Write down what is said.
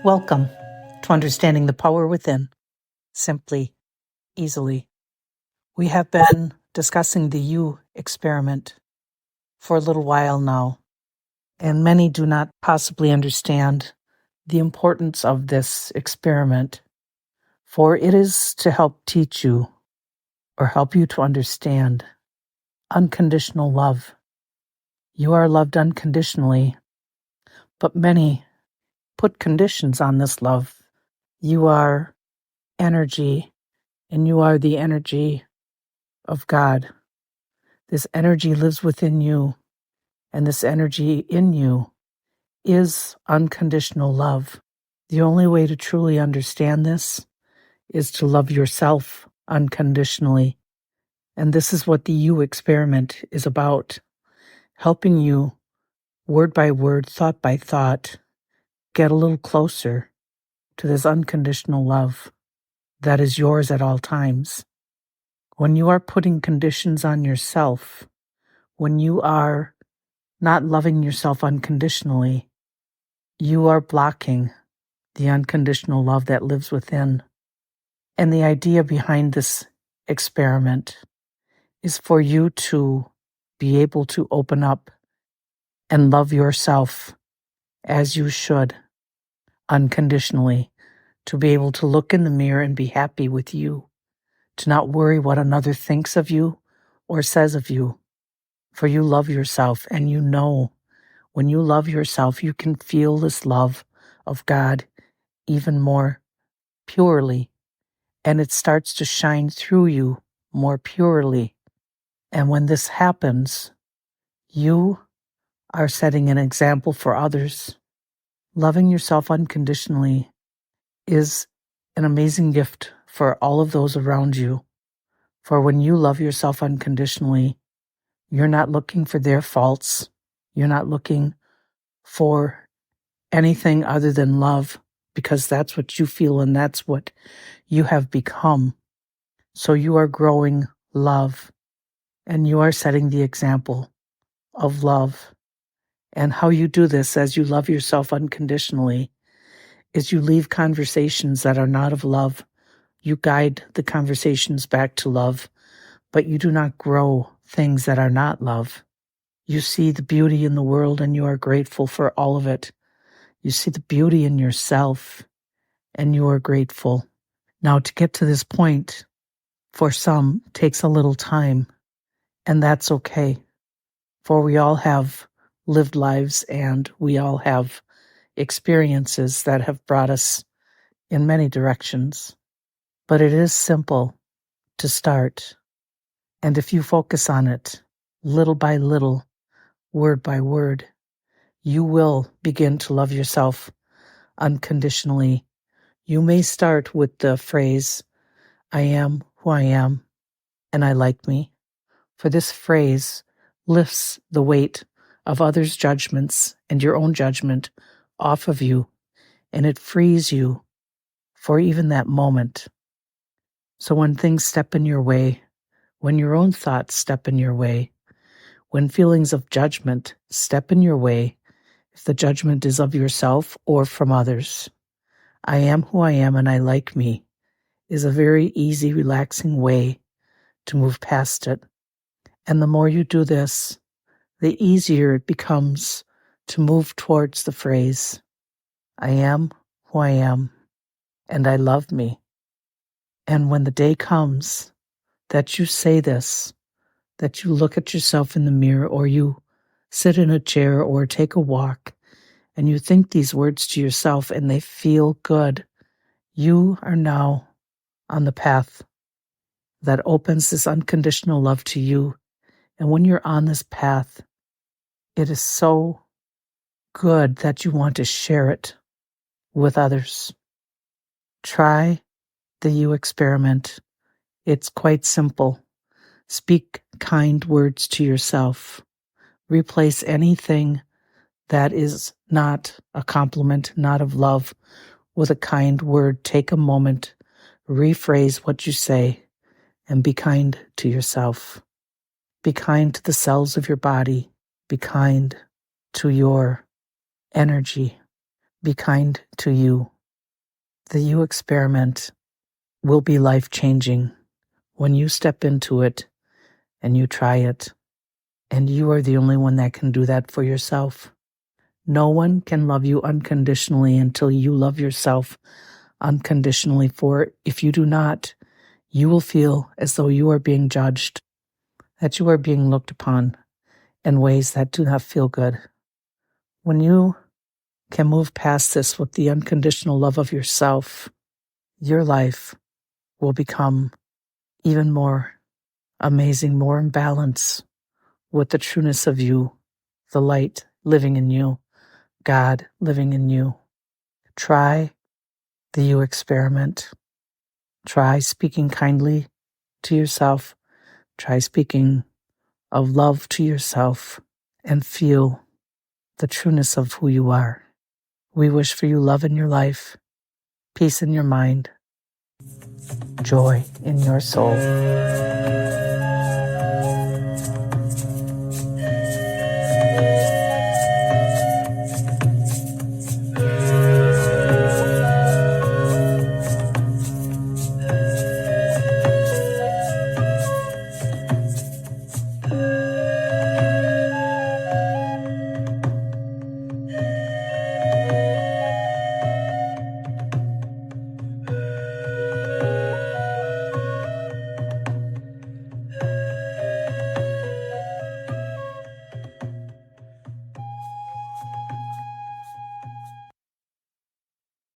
Welcome to Understanding the Power Within, simply, easily. We have been discussing the You experiment for a little while now, and many do not possibly understand the importance of this experiment, for it is to help teach you or help you to understand unconditional love. You are loved unconditionally, but many put conditions on this love. You are energy, and you are the energy of God. This energy lives within you, and this energy in you is unconditional love. The only way to truly understand this is to love yourself unconditionally. And this is what the You experiment is about, helping you, word by word, thought by thought, get a little closer to this unconditional love that is yours at all times. When you are putting conditions on yourself, when you are not loving yourself unconditionally, you are blocking the unconditional love that lives within. And the idea behind this experiment is for you to be able to open up and love yourself as you should, unconditionally, to be able to look in the mirror and be happy with you, to not worry what another thinks of you or says of you, for you love yourself, and you know when you love yourself, you can feel this love of God even more purely, and it starts to shine through you more purely. And when this happens, you are setting an example for others. Loving yourself unconditionally is an amazing gift for all of those around you. For when you love yourself unconditionally, you're not looking for their faults. You're not looking for anything other than love, because that's what you feel and that's what you have become. So you are growing love, and you are setting the example of love. And how you do this as you love yourself unconditionally is you leave conversations that are not of love. You guide the conversations back to love, but you do not grow things that are not love. You see the beauty in the world and you are grateful for all of it. You see the beauty in yourself and you are grateful. Now, to get to this point, for some, takes a little time, and that's okay. For we all have lived lives and we all have experiences that have brought us in many directions. But it is simple to start. And if you focus on it, little by little, word by word, you will begin to love yourself unconditionally. You may start with the phrase, I am who I am, and I like me. For this phrase lifts the weight of others' judgments and your own judgment off of you, and it frees you for even that moment. So when things step in your way, when your own thoughts step in your way, when feelings of judgment step in your way, if the judgment is of yourself or from others, I am who I am and I like me is a very easy, relaxing way to move past it. And the more you do this, the easier it becomes to move towards the phrase, I am who I am and I love me. And when the day comes that you say this, that you look at yourself in the mirror or you sit in a chair or take a walk and you think these words to yourself and they feel good, you are now on the path that opens this unconditional love to you. And when you're on this path, it is so good that you want to share it with others. Try the You experiment. It's quite simple. Speak kind words to yourself. Replace anything that is not a compliment, not of love, with a kind word. Take a moment, rephrase what you say, and be kind to yourself. Be kind to the cells of your body. Be kind to your energy. Be kind to you. The You experiment will be life-changing when you step into it and you try it. And you are the only one that can do that for yourself. No one can love you unconditionally until you love yourself unconditionally. For if you do not, you will feel as though you are being judged, that you are being looked upon in ways that do not feel good. When you can move past this with the unconditional love of yourself, your life will become even more amazing, more in balance with the trueness of you, the light living in you, God living in you. Try the You experiment. Try speaking kindly to yourself. Try speaking of love to yourself and feel the trueness of who you are. We wish for you love in your life, peace in your mind, joy in your soul.